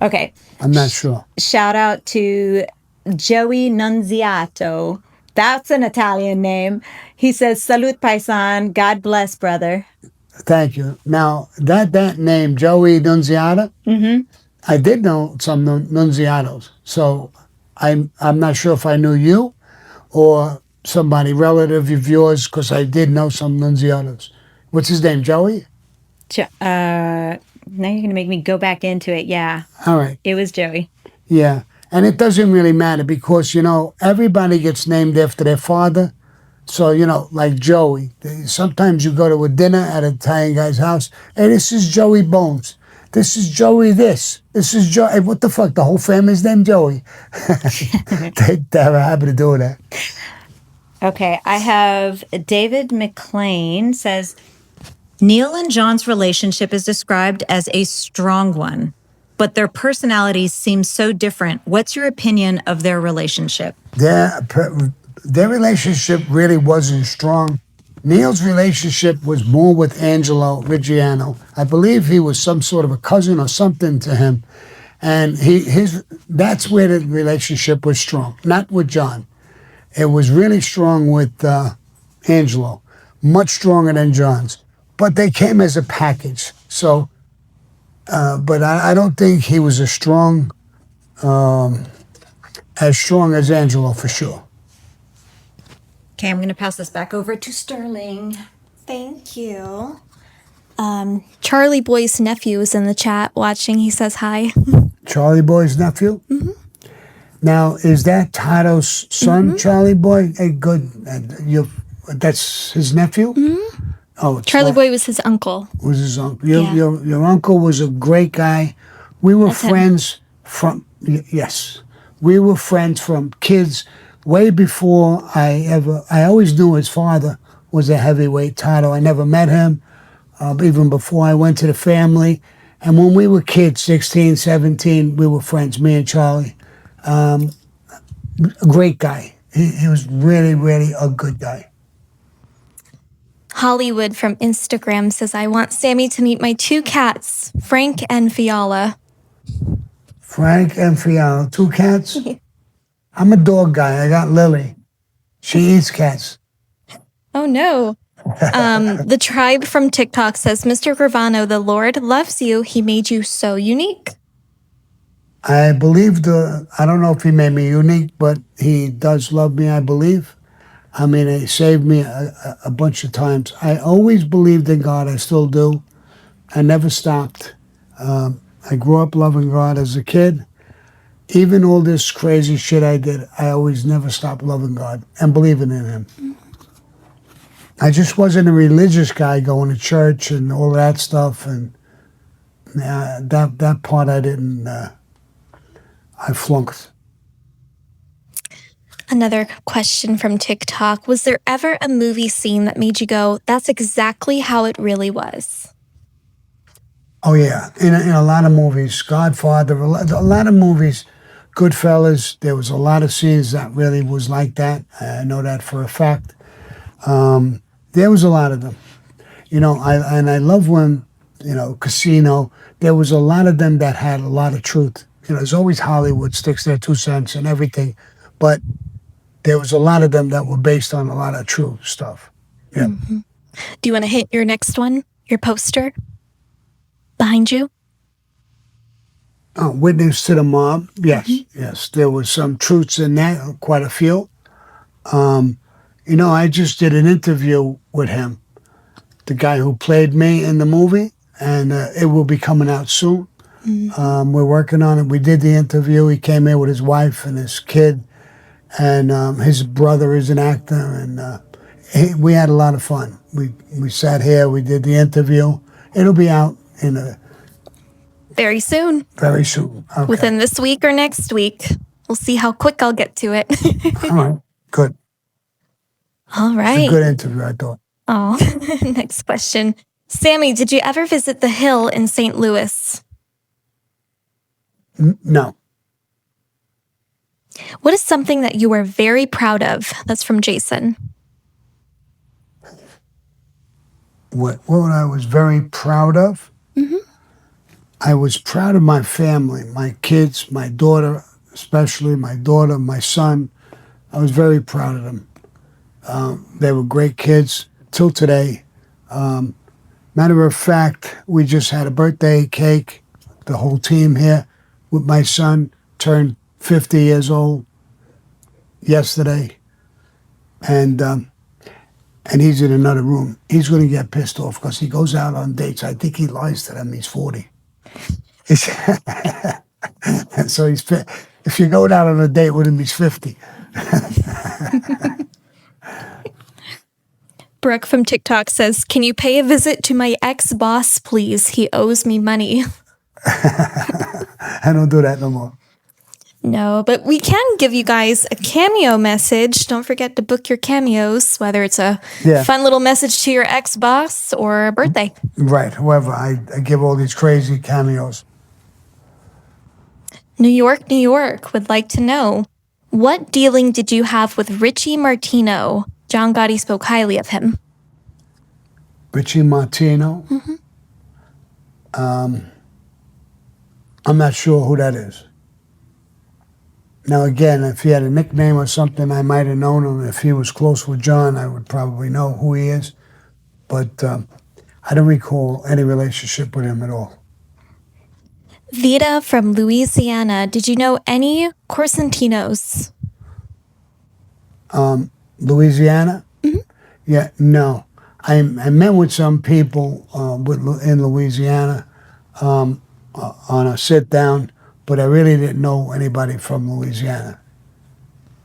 Okay. I'm not sure. Shout out to Joey Nunziato. That's an Italian name. He says, Salute Paisan. God bless, brother. Thank you. Now, that name, Joey Nunziata, I did know some Nunziatos. So I'm not sure if I knew you or somebody relative of yours, because I did know some Nunziatos. What's his name, Joey? Now you're going to make me go back into it. Yeah. All right. It was Joey. Yeah. And it doesn't really matter because, everybody gets named after their father. So, like Joey. Sometimes you go to a dinner at an Italian guy's house. Hey, this is Joey Bones. This is Joey this. This is Joey. Hey, what the fuck? The whole family's named Joey. They have a habit of doing that. Okay. I have David McLean says, Neil and John's relationship is described as a strong one, but their personalities seem so different. What's your opinion of their relationship? Their relationship really wasn't strong. Neil's relationship was more with Angelo Reggiano. I believe he was some sort of a cousin or something to him. And that's where the relationship was strong, not with John. It was really strong with Angelo, much stronger than John's. But they came as a package. So, but I don't think he was as strong as Angelo for sure. Okay, I'm going to pass this back over to Sterling. Thank you. Charlie Boy's nephew is in the chat watching. He says hi. Charlie Boy's nephew? Mm-hmm. Now, is that Tato's son, Charlie Boy? Hey, good. That's his nephew? Mm-hmm. Oh, Charlie Boy was his uncle. Was his uncle. Your uncle was a great guy. We were friends from, yes. We were friends from kids way before I always knew his father was a heavyweight, Tato. I never met him, even before I went to the family. And when we were kids, 16, 17, we were friends, me and Charlie. A great guy. He was really, really a good guy. Hollywood from Instagram says, I want Sammy to meet my two cats, Frank and Fiala. Frank and Fiala, two cats? I'm a dog guy. I got Lily. She eats cats. Oh, no. The tribe from TikTok says, Mr. Gravano, the Lord loves you. He made you so unique. I believe I don't know if he made me unique, but he does love me, I believe. I mean, he saved me a bunch of times. I always believed in God. I still do. I never stopped. I grew up loving God as a kid. Even all this crazy shit I did, I always never stopped loving God and believing in Him. I just wasn't a religious guy going to church and all that stuff. And that part I didn't, I flunked. Another question from TikTok. Was there ever a movie scene that made you go, that's exactly how it really was? Oh, yeah. In a lot of movies, Godfather, a lot of movies, Goodfellas, there was a lot of scenes that really was like that. I know that for a fact. There was a lot of them. I love when, Casino, there was a lot of them that had a lot of truth. There's always Hollywood sticks their 2 cents and everything, but there was a lot of them that were based on a lot of true stuff. Yeah. Mm-hmm. Do you want to hit your next one? Your poster? Behind you? Witness to the Mob. Yes, yes. There was some truths in that, quite a few. I just did an interview with him, the guy who played me in the movie, and it will be coming out soon. Mm-hmm. We're working on it. We did the interview. He came here with his wife and his kid, and his brother is an actor, and we had a lot of fun. We sat here. We did the interview. It'll be out very soon. Very soon. Okay. Within this week or next week. We'll see how quick I'll get to it. All right. Good. All right. It's a good interview, I thought. Oh, next question. Sammy, did you ever visit the Hill in St. Louis? No. What is something that you were very proud of? That's from Jason. What I was very proud of? Mm-hmm. I was proud of my family, my kids, my daughter, especially my daughter, my son. I was very proud of them. They were great kids till today. Matter of fact, we just had a birthday cake, the whole team here, with my son, turned 50 years old yesterday. And he's in another room. He's going to get pissed off because he goes out on dates. I think he lies to them. He's 40. And so if you go out on a date with him, he's 50. Brooke from TikTok says, "Can you pay a visit to my ex-boss, please? He owes me money." I don't do that no more. No, but we can give you guys a cameo message. Don't forget to book your cameos, whether it's a fun little message to your ex-boss or a birthday. Right, whoever. I give all these crazy cameos. New York would like to know, what dealing did you have with Richie Martino? John Gotti spoke highly of him. Richie Martino? Mm-hmm. I'm not sure who that is. Now, again, if he had a nickname or something, I might have known him. If he was close with John, I would probably know who he is. But I don't recall any relationship with him at all. Vita from Louisiana, did you know any Corsentinos? Louisiana? Mm-hmm. Yeah, no. I met with some people in Louisiana on a sit-down, but I really didn't know anybody from Louisiana.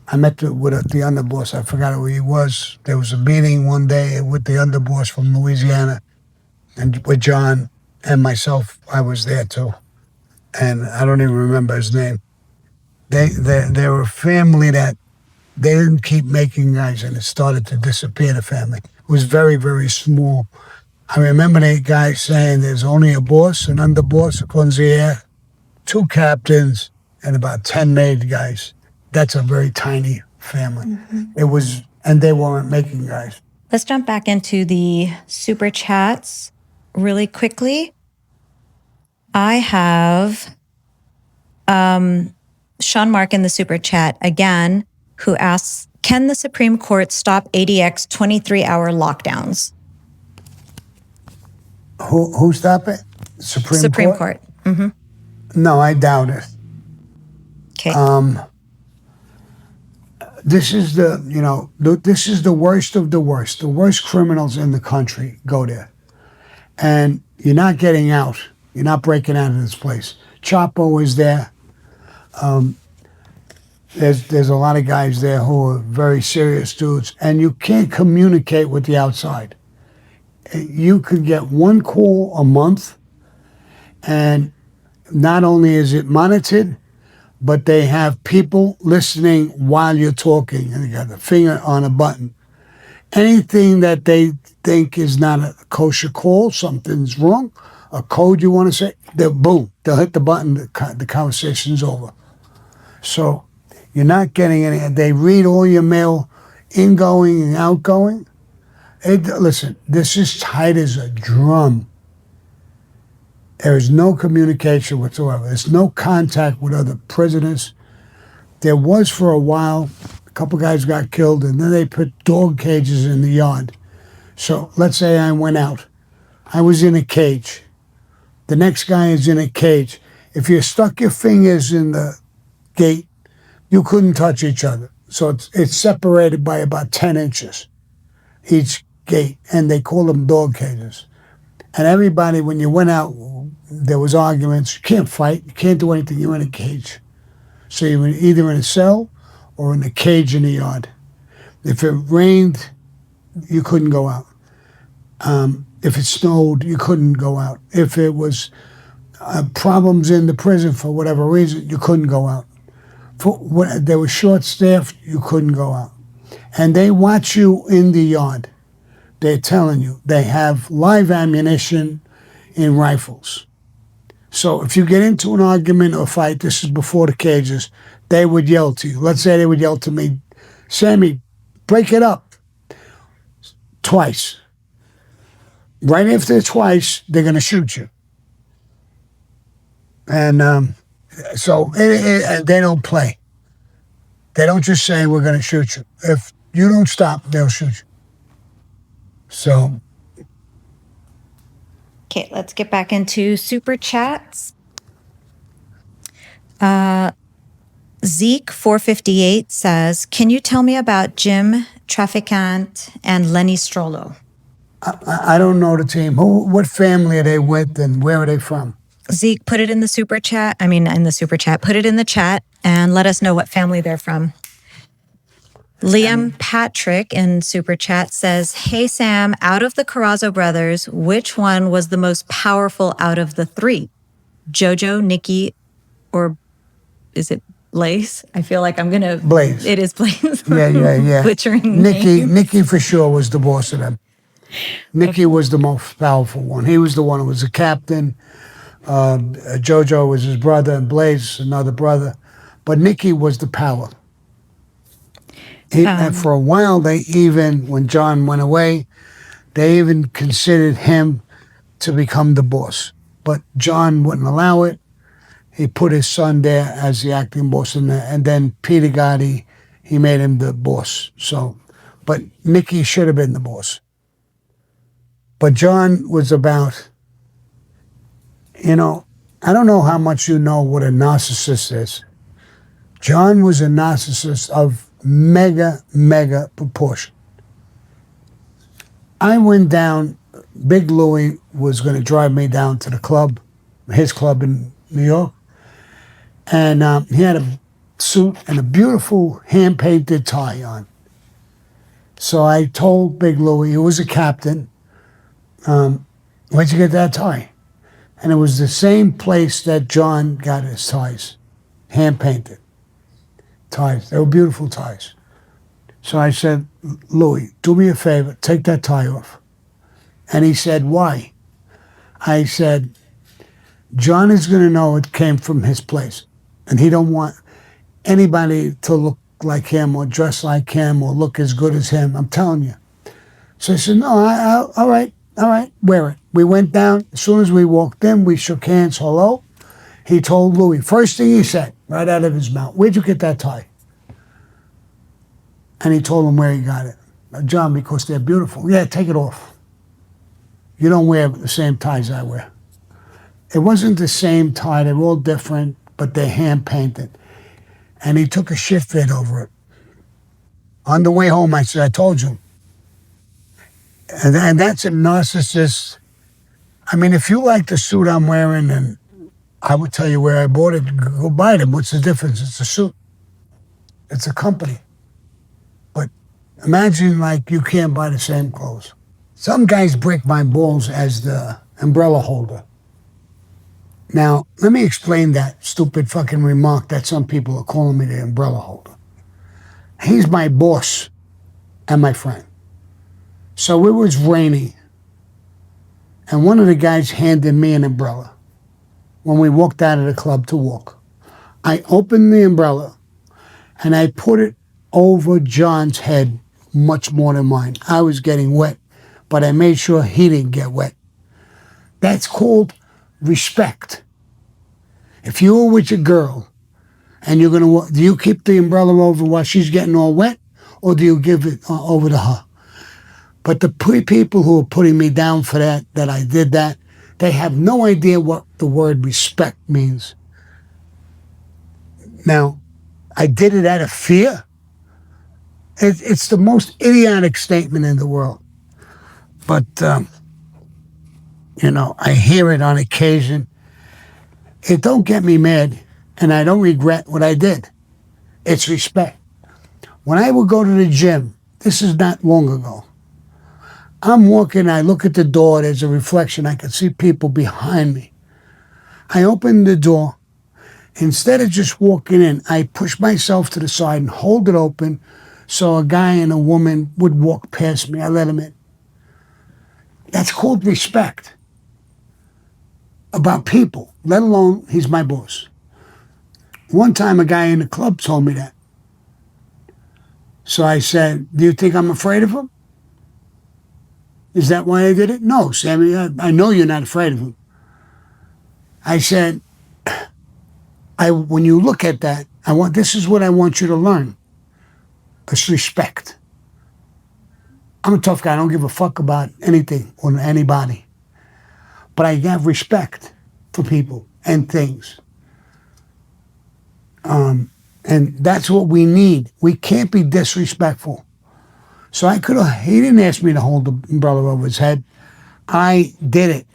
I met with the underboss. I forgot who he was. There was a meeting one day with the underboss from Louisiana, and with John and myself, I was there too. And I don't even remember his name. They were a family that they didn't keep making guys, and it started to disappear, the family. It was very, very small. I remember the guy saying there's only a boss, an underboss, a concierge, 2 captains, and about 10 maid guys. That's a very tiny family. Mm-hmm. It was, and they weren't making guys. Let's jump back into the super chats really quickly. I have Sean Mark in the super chat again, who asks, can the Supreme Court stop ADX 23-hour lockdowns? Who stop it? Supreme Court. Mm-hmm. No, I doubt it. Okay. This is this is the worst of the worst. The worst criminals in the country go there. And you're not getting out. You're not breaking out of this place. Chapo is there. There's a lot of guys there who are very serious dudes, and you can't communicate with the outside. You could get one call a month, and not only is it monitored, but they have people listening while you're talking, and you got the finger on a button. Anything that they think is not a kosher call, something's wrong, a code you want to say, they'll hit the button, the conversation's over. So you're not getting any, they read all your mail, ingoing and outgoing. Listen, this is tight as a drum. There is no communication whatsoever. There's no contact with other prisoners. There was for a while. A couple guys got killed, and then they put dog cages in the yard. So let's say I went out. I was in a cage. The next guy is in a cage. If you stuck your fingers in the gate, you couldn't touch each other. So it's separated by about 10 inches, each gate, and they call them dog cages. And everybody, when you went out, there was arguments. You can't fight. You can't do anything. You're in a cage. So you were either in a cell or in a cage in the yard. If it rained, you couldn't go out. If it snowed, you couldn't go out. If it was problems in the prison for whatever reason, you couldn't go out. When they were short-staffed, you couldn't go out. And they watch you in the yard. They're telling you they have live ammunition in rifles. So if you get into an argument or fight, this is before the cages, they would yell to you. Let's say they would yell to me, Sammy, break it up. Twice. Right after twice, they're going to shoot you. And so they don't play. They don't just say, we're going to shoot you. If you don't stop, they'll shoot you. So. Okay, let's get back into super chats. Zeke 458 says, can you tell me about Jim Traficant and Lenny Strollo? I don't know the team. What family are they with and where are they from? Zeke, put it in the super chat. Put it in the chat and let us know what family they're from. Liam Patrick in super chat says, hey, Sam, out of the Carrazzo brothers, which one was the most powerful out of the three? Jojo, Nikki, or is it Blaze? I feel like I'm going to... Blaze. It is Blaze. Yeah. Butchering Nikki for sure was the boss of them. Nikki was the most powerful one. He was the one who was the captain. Jojo was his brother, and Blaze, another brother. But Nikki was the power. And for a while, when John went away, they even considered him to become the boss. But John wouldn't allow it. He put his son there as the acting boss, and then Peter Gotti, he made him the boss. But Nikki should have been the boss. But John was about, I don't know how much you know what a narcissist is. John was a narcissist of mega proportion. I went down, Big Louie was going to drive me down to the club, his club in New York. And he had a suit and a beautiful hand-painted tie on. So I told Big Louie, who was a captain, where'd you get that tie? And it was the same place that John got his ties, hand-painted ties. They were beautiful ties. So I said, Louie, do me a favor, take that tie off. And he said, why? I said, John is going to know it came from his place. And he don't want anybody to look like him or dress like him or look as good as him. I'm telling you. So I said, no, all right, wear it. We went down. As soon as we walked in, we shook hands, hello. He told Louis, first thing he said, right out of his mouth, where'd you get that tie? And he told him where he got it. John, because they're beautiful. Yeah, take it off. You don't wear the same ties I wear. It wasn't the same tie. They were all different, but they're hand-painted. And he took a shit fit over it. On the way home, I said, I told you. And that's a narcissist. I mean, if you like the suit I'm wearing, then I would tell you where I bought it. Go buy them. What's the difference? It's a suit. It's a company. But imagine, like, you can't buy the same clothes. Some guys break my balls as the umbrella holder. Now, let me explain that stupid fucking remark that some people are calling me the umbrella holder. He's my boss and my friend. So it was raining, and one of the guys handed me an umbrella when we walked out of the club to walk. I opened the umbrella, and I put it over John's head much more than mine. I was getting wet, but I made sure he didn't get wet. That's called respect. If you're with your girl, and you're going to, do you keep the umbrella over while she's getting all wet, or do you give it over to her? But the people who are putting me down for that I did that, they have no idea what the word respect means. Now, I did it out of fear. It's the most idiotic statement in the world. But, I hear it on occasion. It don't get me mad, and I don't regret what I did. It's respect. When I would go to the gym, this is not long ago, I'm walking, I look at the door, there's a reflection, I can see people behind me. I open the door. Instead of just walking in, I push myself to the side and hold it open so a guy and a woman would walk past me. I let them in. That's called respect. About people, let alone he's my boss. One time a guy in the club told me that. So I said, do you think I'm afraid of him? Is that why I did it? No, Sammy, I know you're not afraid of him. I said, when you look at that, this is what I want you to learn. It's respect. I'm a tough guy. I don't give a fuck about anything or anybody. But I have respect for people and things. And that's what we need. We can't be disrespectful. So he didn't ask me to hold the umbrella over his head. I did it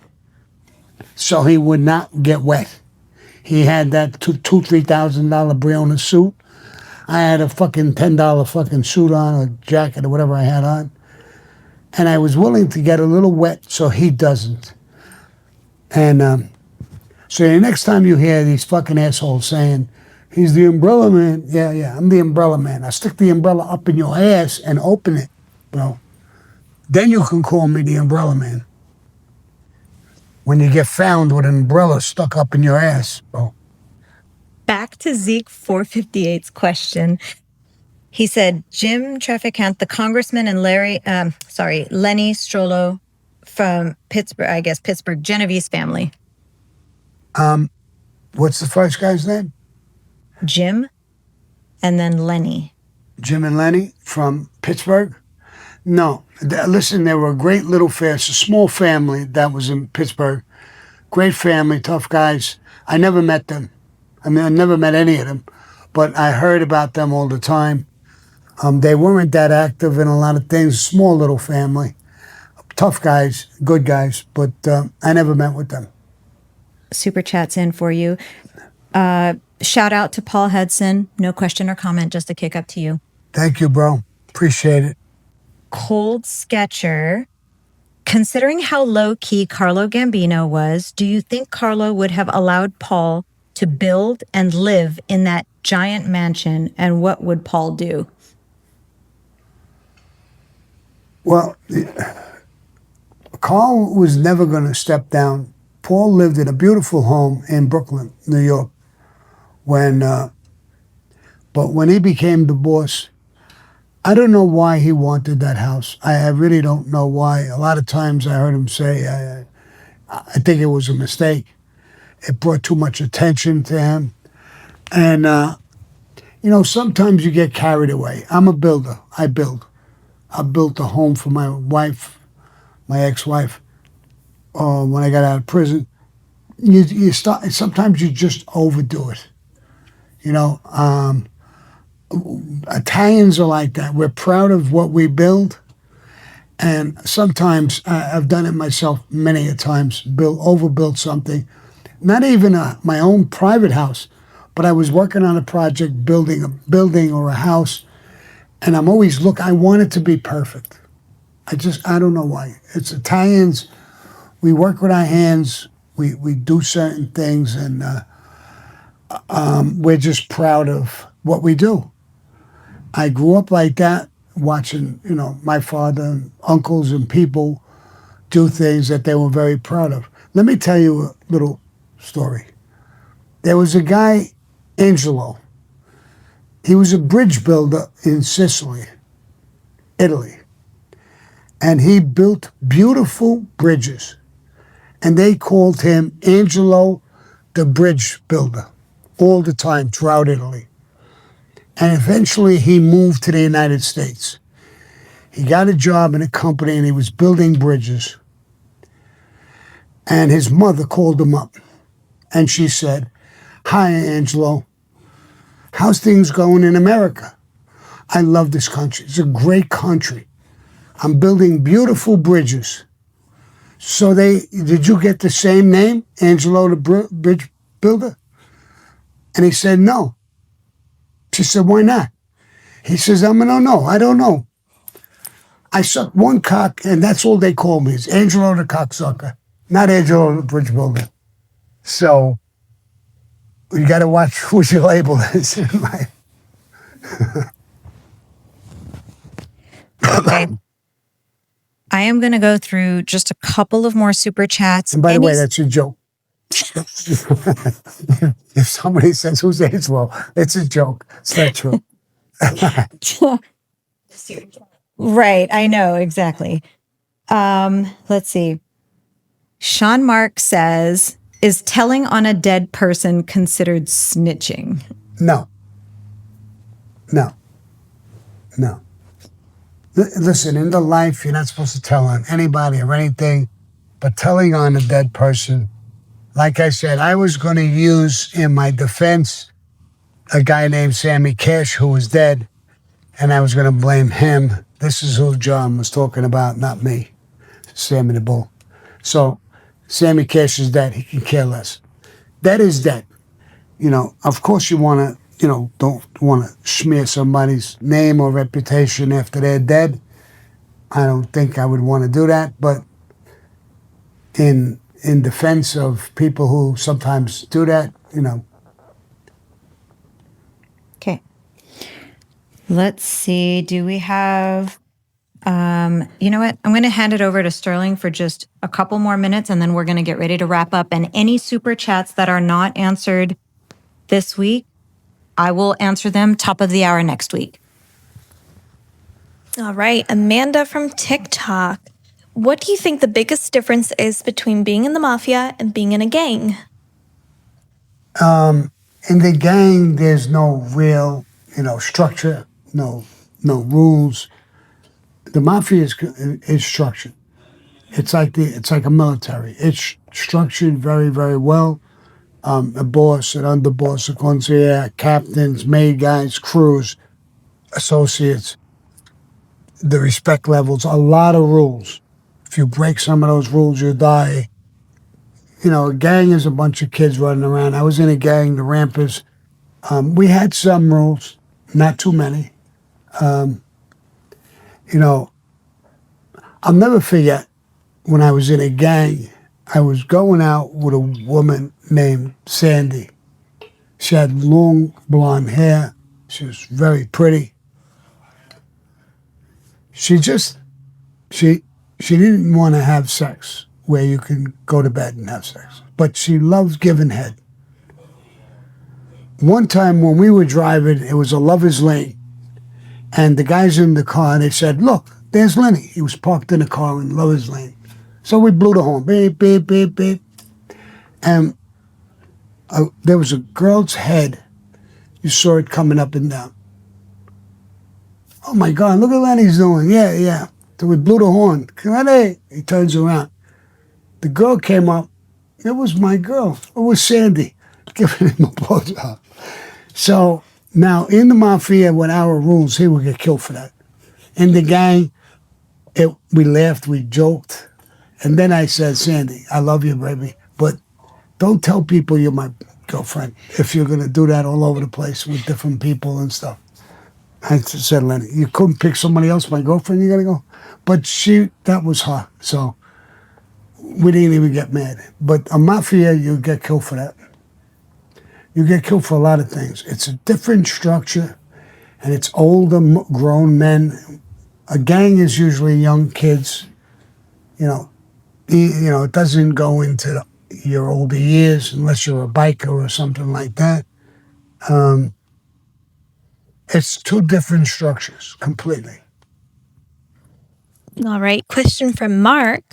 so he would not get wet. He had that $2,000-$3,000 Briona suit. I had a fucking $10 fucking suit on, or jacket, or whatever I had on. And I was willing to get a little wet so he doesn't. And so the next time you hear these fucking assholes saying, he's the umbrella man. Yeah, I'm the umbrella man. I stick the umbrella up in your ass and open it, bro. Then you can call me the umbrella man. When you get found with an umbrella stuck up in your ass, bro. Back to Zeke 458's question. He said, Jim Trafficant, the congressman, and Lenny Strollo from Pittsburgh, I guess Pittsburgh, Genovese family. What's the first guy's name? Jim, and then Lenny. Jim and Lenny from Pittsburgh? No. Listen, they were a great little family. It's a small family that was in Pittsburgh. Great family, tough guys. I never met them. I never met any of them, but I heard about them all the time. They weren't that active in a lot of things. Small little family. Tough guys, good guys, but I never met with them. Super chat's in for you. Shout out to Paul Hudson. No question or comment, just a kick up to you. Thank you, bro. Appreciate it. Cold Sketcher. Considering how low-key Carlo Gambino was, do you think Carlo would have allowed Paul to build and live in that giant mansion, and what would Paul do? Well, Carl was never going to step down. Paul lived in a beautiful home in Brooklyn, New York. But when he became the boss, I don't know why he wanted that house. I really don't know why. A lot of times I heard him say, I think it was a mistake. It brought too much attention to him. And, sometimes you get carried away. I'm a builder. I build. I built a home for my wife, my ex-wife, when I got out of prison. Sometimes you just overdo it. Italians are like that. We're proud of what we build. And sometimes I've done it myself many a times, overbuilt something. Not even my own private house, but I was working on a project, building a building or a house, and I'm always I want it to be perfect. I don't know why. It's Italians. We work with our hands. We do certain things, and we're just proud of what we do. I grew up like that, watching, my father and uncles and people do things that they were very proud of. Let me tell you a little story. There was a guy, Angelo. He was a bridge builder in Sicily, Italy. And he built beautiful bridges. And they called him Angelo the Bridge Builder all the time throughout Italy. And eventually he moved to the United States. He got a job in a company and he was building bridges. And his mother called him up. And she said, "Hi, Angelo. How's things going in America? I love this country. It's a great country. I'm building beautiful bridges." So did you get the same name, Angelo the Bridge Builder? And he said, "No." She said, "Why not?" He says, I don't know. I suck one cock, and that's all they call me, is Angelo the cocksucker, not Angelo the Bridge Builder. So you got to watch who your label is. Okay. I am going to go through just a couple of more super chats. And by the way, that's a joke. If somebody says, "Who's Angelo?" It's a joke. It's not true. Right. I know. Exactly. Let's see. Sean Mark says, Is telling on a dead person considered snitching? No. No. No. Listen, in the life, you're not supposed to tell on anybody or anything, but telling on a dead person, like I said, I was going to use in my defense a guy named Sammy Cash who was dead, and I was going to blame him. This is who John was talking about, not me, Sammy the Bull. So Sammy Cash is dead. He can care less. Dead is dead. You know, of course you want to, you know, don't want to smear somebody's name or reputation after they're dead. I don't think I would want to do that, but in defense of people who sometimes do that, you know. Okay. Let's see. Do we have, you know what? I'm going to hand it over to Sterling for just a couple more minutes, and then we're going to get ready to wrap up. And any super chats that are not answered this week, I will answer them top of the hour next week. All right. Amanda from TikTok. What do you think the biggest difference is between being in the Mafia and being in a gang? In the gang, there's no real, you know, structure, no rules. The Mafia is structured. It's like a military. It's structured very, very well. A boss, an underboss, a concierge, captains, maid guys, crews, associates, the respect levels, a lot of rules. If you break some of those rules, you die. You know, a gang is a bunch of kids running around. I was in a gang, the Rampers. We had some rules, not too many. You know, I'll never forget when I was in a gang, I was going out with a woman named Sandy. She had long blonde hair. She was very pretty. She didn't want to have sex where you can go to bed and have sex, but she loves giving head. One time when we were driving, it was a lover's lane, and the guys in the car, they said, "Look, there's Lenny." He was parked in a car in lover's lane. So we blew the horn, beep, beep, beep, beep. And there was a girl's head. You saw it coming up and down. Oh my God, look what Lenny's doing. Yeah, yeah. So we blew the horn. Lenny! He turns around. The girl came up. It was my girl. It was Sandy giving him a blowjob. So now in the Mafia, with our rules, he would get killed for that. In the gang, we laughed, we joked. And then I said, Sandy, I love you, baby, but don't tell people you're my girlfriend if you're going to do that all over the place with different people and stuff. I said, Lenny, you couldn't pick somebody else, my girlfriend, you got to go? But that was her, so we didn't even get mad. But a Mafia, you get killed for that. You get killed for a lot of things. It's a different structure, and it's older, grown men. A gang is usually young kids, you know. It doesn't go into your older years unless you're a biker or something like that. It's two different structures completely. All right. Question from Mark.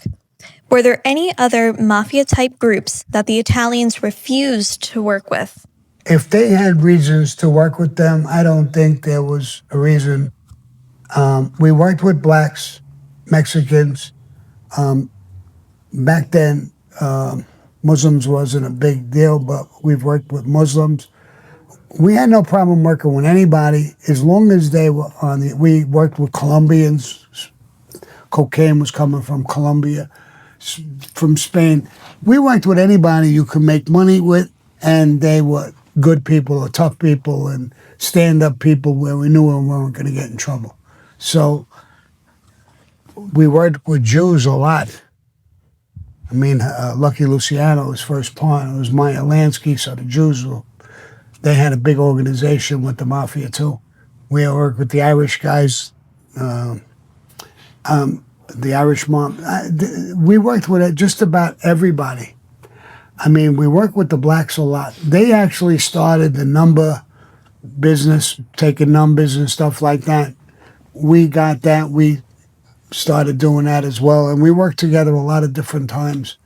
Were there any other Mafia-type groups that the Italians refused to work with? If they had reasons to work with them, I don't think there was a reason. We worked with blacks, Mexicans. Back then, Muslims wasn't a big deal, but we've worked with Muslims. We had no problem working with anybody as long as they were we worked with Colombians. Cocaine was coming from Colombia, from Spain. We worked with anybody you could make money with, and they were good people or tough people and stand-up people where we knew we weren't going to get in trouble. So we worked with Jews a lot. I mean, Lucky Luciano, his first partner, was Maya Lansky, so the Jews, they had a big organization with the Mafia too. We worked with the Irish guys, the Irish mob. We worked with just about everybody. I mean, we worked with the blacks a lot. They actually started the number business, taking numbers and stuff like that. We got that. We started doing that as well. And we worked together a lot of different times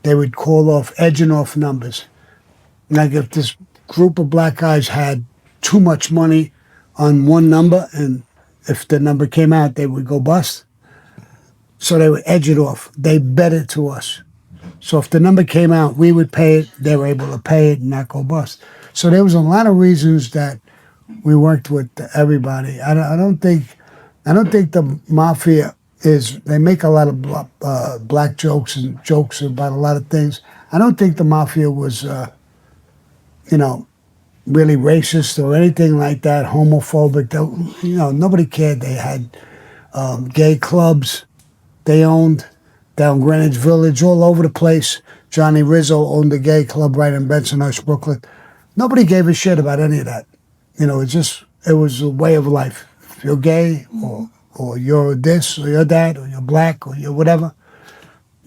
they would call off, edging off numbers. Like if this group of black guys had too much money on one number, and if the number came out, they would go bust. So they would edge it off. They bet it to us. So if the number came out, we would pay it. They were able to pay it and not go bust. So there was a lot of reasons that we worked with everybody. I don't think the Mafia is. They make a lot of black jokes and jokes about a lot of things. I don't think the Mafia was, really racist or anything like that, homophobic. Nobody cared. They had gay clubs they owned down Greenwich Village, all over the place. Johnny Rizzo owned a gay club right in Bensonhurst, Brooklyn. Nobody gave a shit about any of that. It was a way of life. If you're gay or you're this or you're that or you're black or you're whatever,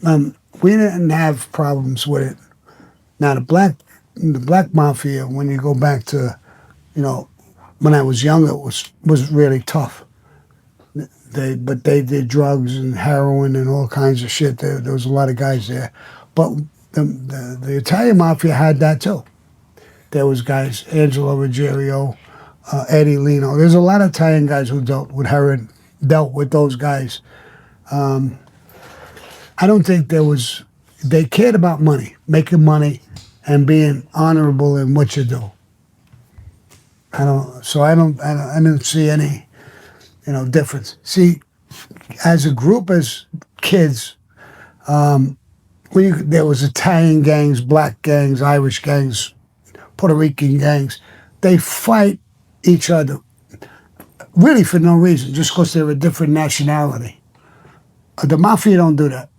we didn't have problems with it. Now the black mafia, when you go back to, when I was younger, was really tough. They did drugs and heroin and all kinds of shit. There was a lot of guys there, but the Italian mafia had that too. There was guys, Angelo Ruggiero, Eddie Lino. There's a lot of Italian guys who dealt with heroin, dealt with those guys. I don't think they cared about money, making money, and being honorable in what you do. I didn't see any, difference. See, as a group, as kids, there was Italian gangs, black gangs, Irish gangs, Puerto Rican gangs. They fight each other really for no reason, just because they're a different nationality. The Mafia don't do that.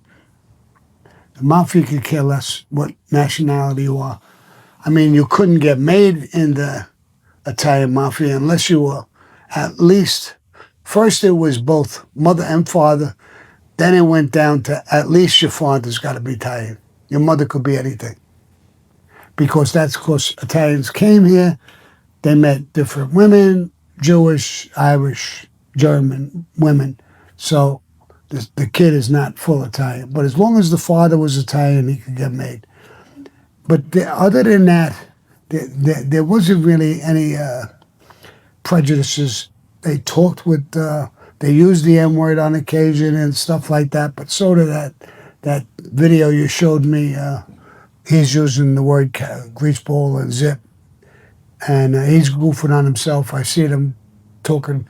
The Mafia could care less what nationality you are. I mean, you couldn't get made in the Italian Mafia unless you were at least, first it was both mother and father, then it went down to at least your father's got to be Italian. Your mother could be anything. Because Italians came here, they met different women, Jewish, Irish, German women. So the kid is not full Italian. But as long as the father was Italian, he could get made. But other than that, there wasn't really any prejudices. They talked with, they used the N-word on occasion and stuff like that. But so did that video you showed me. He's using the word greaseball and zip. And he's goofing on himself. I see him talking.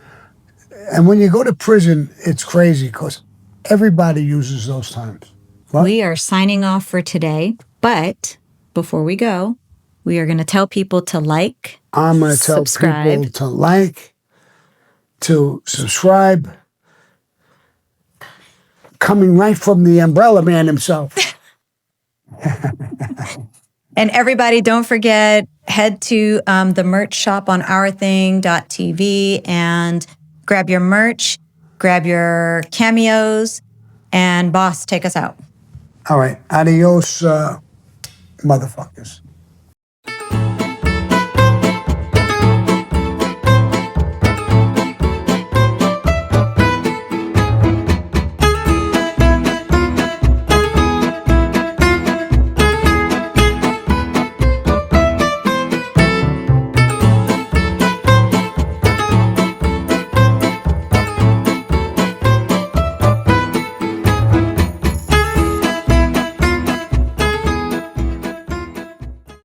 And when you go to prison, it's crazy because everybody uses those terms. What? We are signing off for today, but before we go, we are going to tell people to like, I'm going to tell people to like, to subscribe. Coming right from the umbrella man himself. And everybody, don't forget, head to the merch shop on ourthing.tv and grab your merch, grab your cameos, and boss, take us out. All right. Adios, motherfuckers.